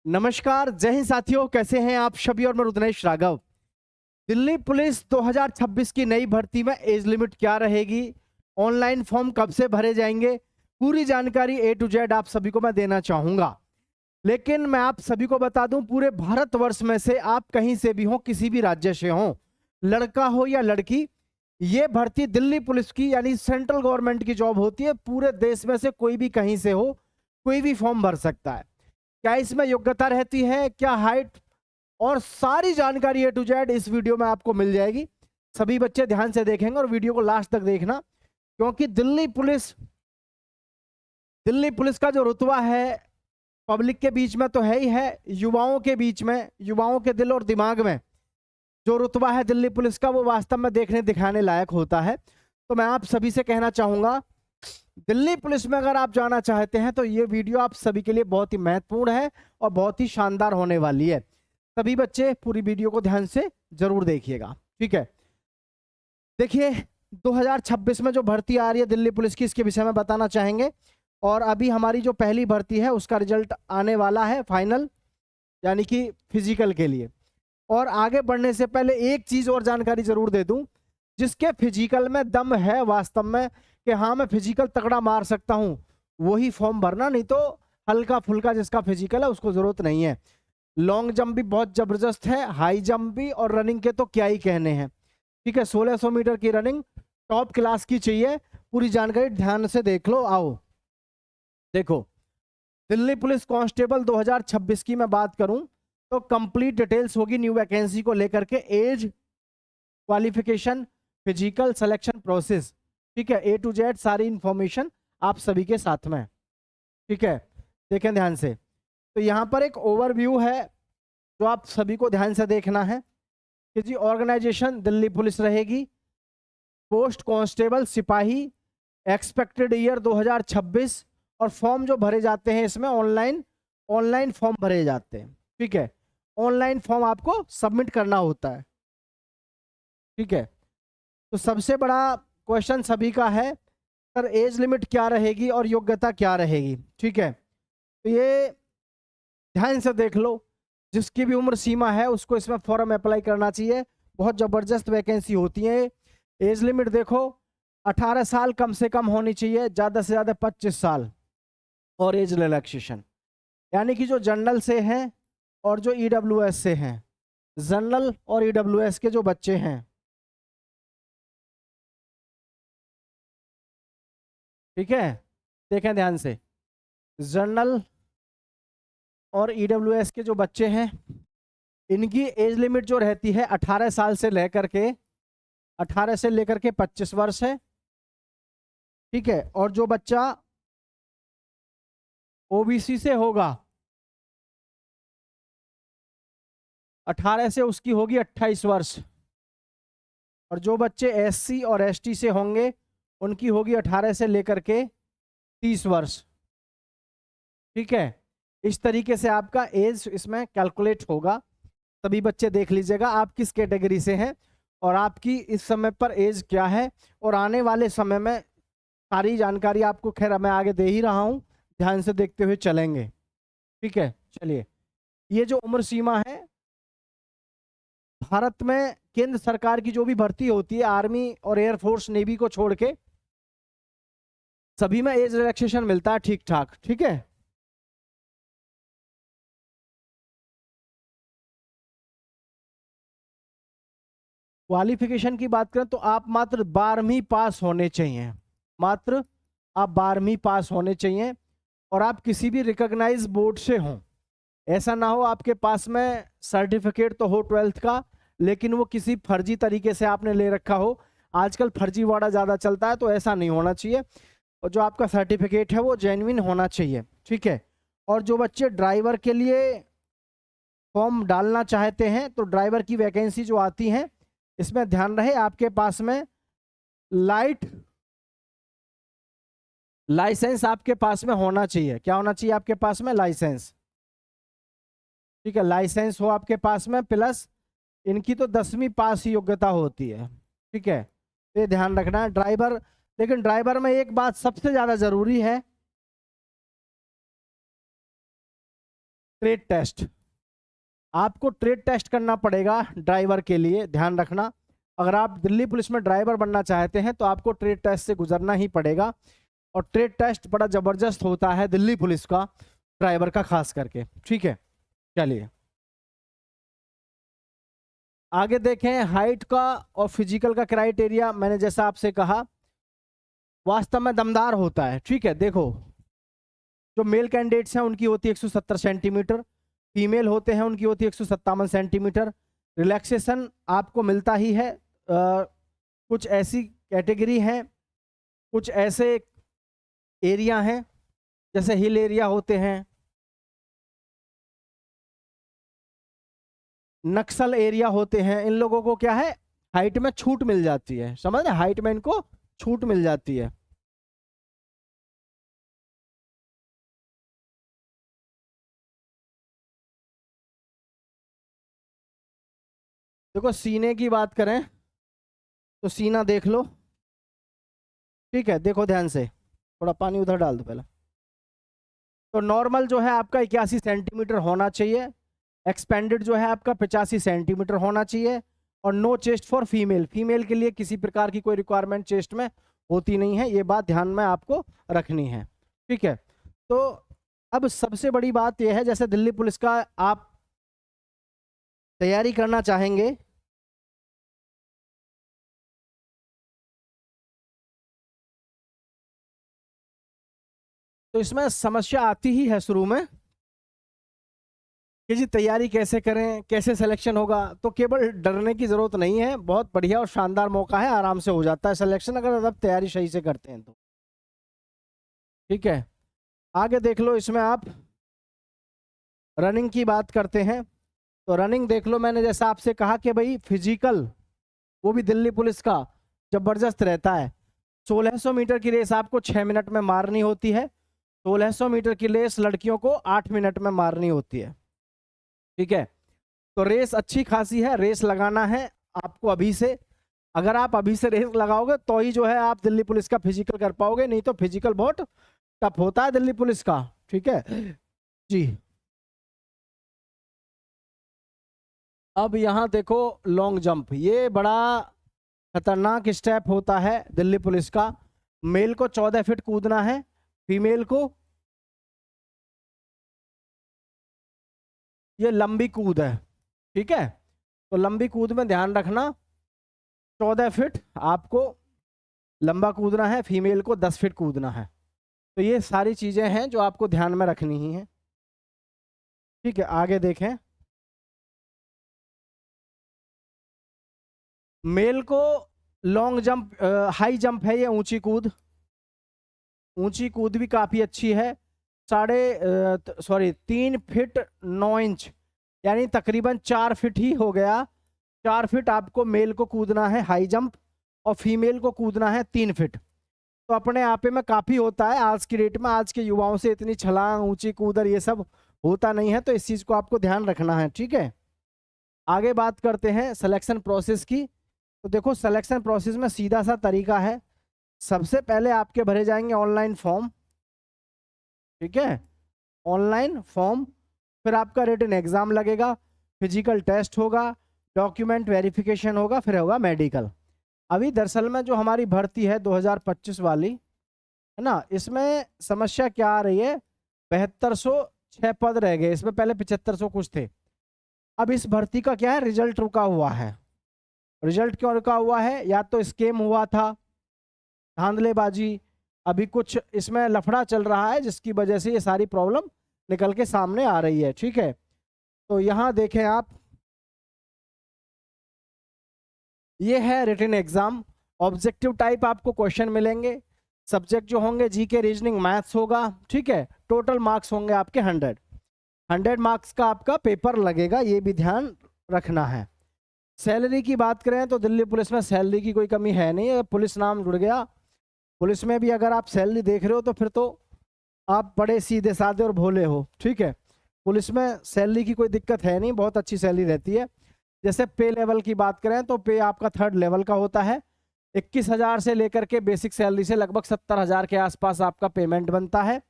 नमस्कार, जय हिंद साथियों, कैसे हैं आप सभी। और मैं रुद्रेश राघव। दिल्ली पुलिस 2026 की नई भर्ती में एज लिमिट क्या रहेगी, ऑनलाइन फॉर्म कब से भरे जाएंगे, पूरी जानकारी A to Z आप सभी को मैं देना चाहूंगा। लेकिन मैं आप सभी को बता दूं, पूरे भारतवर्ष में से आप कहीं से भी हो, किसी भी राज्य से हो, लड़का हो या लड़की, ये भर्ती दिल्ली पुलिस की यानी सेंट्रल गवर्नमेंट की जॉब होती है। पूरे देश में से कोई भी कहीं से हो, कोई भी फॉर्म भर सकता है। क्या इसमें योग्यता रहती है, क्या हाइट, और सारी जानकारी A to Z इस वीडियो में आपको मिल जाएगी। सभी बच्चे ध्यान से देखेंगे और वीडियो को लास्ट तक देखना, क्योंकि दिल्ली पुलिस का जो रुतबा है पब्लिक के बीच में तो है ही है, युवाओं के बीच में, युवाओं के दिल और दिमाग में जो रुतबा है दिल्ली पुलिस का, वो वास्तव में देखने दिखाने लायक होता है। तो मैं आप सभी से कहना चाहूंगा, दिल्ली पुलिस में अगर आप जाना चाहते हैं तो ये वीडियो आप सभी के लिए बहुत ही महत्वपूर्ण है और बहुत ही शानदार होने वाली है। सभी बच्चे पूरी वीडियो को ध्यान से जरूर देखिएगा, ठीक है। देखिए, 2026 में जो भर्ती आ रही है दिल्ली पुलिस की, इसके विषय में बताना चाहेंगे। और अभी हमारी जो पहली भर्ती है उसका रिजल्ट आने वाला है फाइनल, यानी कि फिजिकल के लिए। और आगे बढ़ने से पहले एक चीज और जानकारी जरूर दे दूं, जिसके फिजिकल में दम है वास्तव में कि हाँ मैं फिजिकल तगड़ा मार सकता हूं, वही फॉर्म भरना, नहीं तो हल्का फुल्का जिसका फिजिकल है उसको जरूरत नहीं है। लॉन्ग जंप भी बहुत जबरदस्त है, हाई जंप भी, और रनिंग के तो क्या ही कहने हैं, ठीक है। 1600 मीटर की रनिंग टॉप क्लास की चाहिए। पूरी जानकारी ध्यान से देख लो। आओ देखो, दिल्ली पुलिस कांस्टेबल 2026 की मैं बात करूं तो कंप्लीट डिटेल्स होगी न्यू वैकेंसी को लेकर के, age, qualification, physical, selection process, ठीक है। A to Z सारी इंफॉर्मेशन आप सभी के साथ में, ठीक है। देखें ध्यान से, तो यहाँ पर एक ओवरव्यू है जो आप सभी को ध्यान से देखना है कि जी ऑर्गेनाइजेशन दिल्ली पुलिस रहेगी, पोस्ट कांस्टेबल सिपाही, एक्सपेक्टेड ईयर 2026, और फॉर्म जो भरे जाते हैं इसमें ऑनलाइन फॉर्म भरे जाते हैं, ठीक है। ऑनलाइन फॉर्म आपको सबमिट करना होता है, ठीक है। तो सबसे बड़ा क्वेश्चन सभी का है, सर एज लिमिट क्या रहेगी और योग्यता क्या रहेगी, ठीक है। तो ये ध्यान से देख लो, जिसकी भी उम्र सीमा है उसको इसमें फॉर्म अप्लाई करना चाहिए। बहुत जबरदस्त वैकेंसी होती है। एज लिमिट देखो, 18 साल कम से कम होनी चाहिए, ज़्यादा से ज़्यादा 25 साल। और एज रिलैक्सेशन, यानी कि जो जनरल से हैं और जो EWS से हैं, जनरल और EWS के जो बच्चे हैं, ठीक है, देखें ध्यान से, जनरल और EWS के जो बच्चे हैं, इनकी एज लिमिट जो रहती है 18 साल से लेकर के 25 वर्ष है, ठीक है। और जो बच्चा OBC से होगा 18 से उसकी होगी 28 वर्ष, और जो बच्चे SC और ST से होंगे उनकी होगी 18 से लेकर के 30 वर्ष, ठीक है। इस तरीके से आपका एज इसमें कैलकुलेट होगा। सभी बच्चे देख लीजिएगा आप किस कैटेगरी से हैं और आपकी इस समय पर एज क्या है, और आने वाले समय में सारी जानकारी आपको खैर मैं आगे दे ही रहा हूं, ध्यान से देखते हुए चलेंगे, ठीक है। चलिए, ये जो उम्र सीमा है, भारत में केंद्र सरकार की जो भी भर्ती होती है, आर्मी और एयरफोर्स नेवी को छोड़ के सभी में एज रिलैक्सेशन मिलता है ठीक ठाक, ठीक है। क्वालिफिकेशन की बात करें तो आप मात्र 12वीं पास होने चाहिए, मात्र आप 12वीं पास होने चाहिए, और आप किसी भी रिकॉग्नाइज बोर्ड से हों। ऐसा ना हो आपके पास में सर्टिफिकेट तो हो 12th का, लेकिन वो किसी फर्जी तरीके से आपने ले रखा हो। आजकल फर्जीवाड़ा ज़्यादा चलता है, तो ऐसा नहीं होना चाहिए, और जो आपका सर्टिफिकेट है वो जेन्युइन होना चाहिए, ठीक है। और जो बच्चे ड्राइवर के लिए फॉर्म डालना चाहते हैं, तो ड्राइवर की वैकेंसी जो आती है, इसमें ध्यान रहे आपके पास में लाइट लाइसेंस आपके पास में होना चाहिए। क्या होना चाहिए आपके पास में? लाइसेंस, ठीक है। लाइसेंस हो आपके पास में, प्लस इनकी तो 10वीं पास ही योग्यता होती है, ठीक है। तो ये ध्यान रखना है। ड्राइवर, लेकिन ड्राइवर में एक बात सबसे ज्यादा जरूरी है, ट्रेड टेस्ट, आपको ट्रेड टेस्ट करना पड़ेगा ड्राइवर के लिए, ध्यान रखना। अगर आप दिल्ली पुलिस में ड्राइवर बनना चाहते हैं तो आपको ट्रेड टेस्ट से गुजरना ही पड़ेगा, और ट्रेड टेस्ट बड़ा ज़बरदस्त होता है दिल्ली पुलिस का, ड्राइवर का खास करके, ठीक है। चलिए आगे देखें, हाइट का और फिजिकल का क्राइटेरिया मैंने जैसा आपसे कहा वास्तव में दमदार होता है, ठीक है। देखो जो मेल कैंडिडेट्स हैं उनकी होती है 170 सेंटीमीटर, फीमेल होते हैं उनकी होती है 157 सेंटीमीटर। रिलैक्सेशन आपको मिलता ही है, कुछ ऐसी कैटेगरी हैं, कुछ ऐसे एरिया हैं जैसे हिल एरिया होते हैं, नक्सल एरिया होते हैं, इन लोगों को क्या है हाइट में छूट मिल जाती है, समझ रहे, हाइट में इनको छूट मिल जाती है। देखो सीने की बात करें तो सीना देख लो, ठीक है, देखो ध्यान से, थोड़ा पानी उधर डाल दो पहले। तो नॉर्मल जो है आपका 81 सेंटीमीटर होना चाहिए, एक्सपेंडेड जो है आपका 85 सेंटीमीटर होना चाहिए, और no chest for female, female के लिए किसी प्रकार की कोई रिक्वायरमेंट चेस्ट में होती नहीं है, ये बात ध्यान में आपको रखनी है, ठीक है। तो अब सबसे बड़ी बात यह है, जैसे दिल्ली पुलिस का आप तैयारी करना चाहेंगे तो इसमें समस्या आती ही है शुरू में कि जी तैयारी कैसे करें, कैसे सिलेक्शन होगा। तो केवल डरने की ज़रूरत नहीं है, बहुत बढ़िया और शानदार मौका है, आराम से हो जाता है सिलेक्शन अगर आप तैयारी सही से करते हैं तो, ठीक है। आगे देख लो, इसमें आप रनिंग की बात करते हैं तो रनिंग देख लो, मैंने जैसा आपसे कहा कि भाई फिजिकल वो भी दिल्ली पुलिस का ज़बरदस्त रहता है। 1600 मीटर की रेस आपको 6 मिनट में मारनी होती है, 1600 मीटर की रेस लड़कियों को 8 मिनट में मारनी होती है, ठीक है। तो रेस अच्छी खासी है, रेस लगाना है आपको अभी से, अगर आप अभी से रेस लगाओगे तो ही जो है आप दिल्ली पुलिस का फिजिकल कर पाओगे, नहीं तो फिजिकल बहुत टफ होता है दिल्ली पुलिस का, ठीक है जी। अब यहाँ देखो लॉन्ग जंप, ये बड़ा खतरनाक स्टेप होता है दिल्ली पुलिस का। मेल को 14 फीट कूदना है, फीमेल को ये लंबी कूद है, ठीक है। तो लंबी कूद में ध्यान रखना 14 फीट आपको लंबा कूदना है, फीमेल को 10 फीट कूदना है। तो ये सारी चीज़ें हैं जो आपको ध्यान में रखनी ही है, ठीक है। आगे देखें, मेल को लॉन्ग जंप, हाई जंप है ये, ऊंची कूद, ऊंची कूद भी काफ़ी अच्छी है, 3 फीट 9 इंच, यानी तकरीबन 4 फीट ही हो गया। 4 फीट आपको मेल को कूदना है हाई जंप, और फीमेल को कूदना है 3 फीट। तो अपने आप में काफ़ी होता है, आज की डेट में आज के युवाओं से इतनी छलांग ऊंची कूदर ये सब होता नहीं है, तो इस चीज़ को आपको ध्यान रखना है, ठीक है। आगे बात करते हैं सिलेक्शन प्रोसेस की। तो देखो सिलेक्शन प्रोसेस में सीधा सा तरीका है, सबसे पहले आपके भरे जाएंगे ऑनलाइन फॉर्म, ठीक है, ऑनलाइन फॉर्म, फिर आपका रिटन एग्जाम लगेगा, फिजिकल टेस्ट होगा, डॉक्यूमेंट वेरिफिकेशन होगा, फिर होगा मेडिकल। अभी दरअसल में जो हमारी भर्ती है 2025 वाली है ना, इसमें समस्या क्या आ रही है, 7206 पद रह गए, इसमें पहले 7500 कुछ थे। अब इस भर्ती का क्या है, रिजल्ट रुका हुआ है। रिजल्ट क्यों रुका हुआ है, या तो स्कैम हुआ था, धांधलेबाजी, अभी कुछ इसमें लफड़ा चल रहा है जिसकी वजह से ये सारी प्रॉब्लम निकल के सामने आ रही है, ठीक है। तो यहाँ देखें आप, ये है रिटन एग्जाम, ऑब्जेक्टिव टाइप आपको क्वेश्चन मिलेंगे, सब्जेक्ट जो होंगे जीके रीजनिंग मैथ्स होगा, ठीक है। टोटल मार्क्स होंगे आपके 100 मार्क्स का आपका पेपर लगेगा, ये भी ध्यान रखना है। सैलरी की बात करें तो दिल्ली पुलिस में सैलरी की कोई कमी है नहीं, पुलिस नाम जुड़ गया, पुलिस में भी अगर आप सैलरी देख रहे हो तो फिर तो आप बड़े सीधे साधे और भोले हो, ठीक है। पुलिस में सैलरी की कोई दिक्कत है नहीं, बहुत अच्छी सैलरी रहती है। जैसे पे लेवल की बात करें तो पे आपका 3rd लेवल का होता है, 21,000 से लेकर के बेसिक सैलरी से लगभग 70,000 के आसपास आपका पेमेंट बनता है,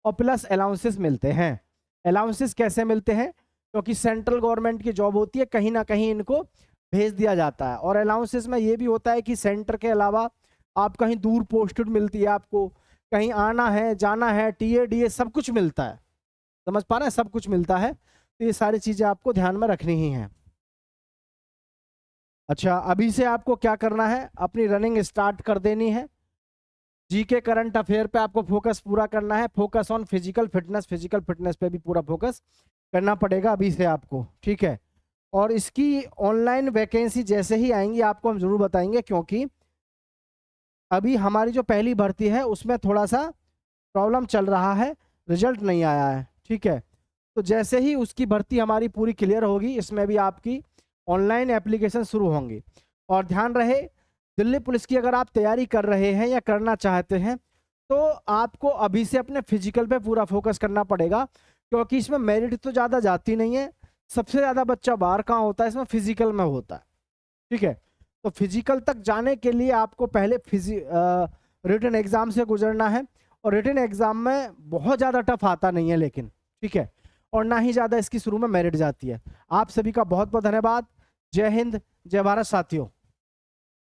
और प्लस अलाउंसेस मिलते हैं। अलाउंसेस कैसे मिलते हैं? क्योंकि सेंट्रल गवर्नमेंट की जॉब होती है, कहीं ना कहीं इनको भेज दिया जाता है। और अलाउंसेस में ये भी होता है कि सेंटर के अलावा आप कहीं दूर पोस्टेड मिलती है, आपको कहीं आना है जाना है, टीए डीए सब कुछ मिलता है। समझ पा रहे हैं? सब कुछ मिलता है। तो ये सारी चीजें आपको ध्यान में रखनी ही है। अच्छा, अभी से आपको क्या करना है? अपनी रनिंग स्टार्ट कर देनी है। जीके करंट अफेयर पे आपको फोकस पूरा करना है। फोकस ऑन फिजिकल फिटनेस पे भी पूरा फोकस करना पड़ेगा अभी से आपको, ठीक है। और इसकी ऑनलाइन वैकेंसी जैसे ही आएंगी आपको हम जरूर बताएंगे, क्योंकि अभी हमारी जो पहली भर्ती है उसमें थोड़ा सा प्रॉब्लम चल रहा है, रिजल्ट नहीं आया है, ठीक है। तो जैसे ही उसकी भर्ती हमारी पूरी क्लियर होगी, इसमें भी आपकी ऑनलाइन एप्लीकेशन शुरू होंगी। और ध्यान रहे, दिल्ली पुलिस की अगर आप तैयारी कर रहे हैं या करना चाहते हैं तो आपको अभी से अपने फिजिकल पे पूरा फोकस करना पड़ेगा, क्योंकि इसमें मेरिट तो ज़्यादा जाती नहीं है। सबसे ज़्यादा बच्चा बाहर कहाँ होता है? इसमें फिजिकल में होता है, ठीक है। तो फिजिकल तक जाने के लिए आपको पहले रिटन एग्जाम से गुजरना है। और रिटन एग्जाम में बहुत ज़्यादा टफ आता नहीं है लेकिन, ठीक है। और ना ही ज़्यादा इसकी शुरू में मेरिट जाती है। आप सभी का बहुत बहुत धन्यवाद। जय हिंद, जय भारत साथियों।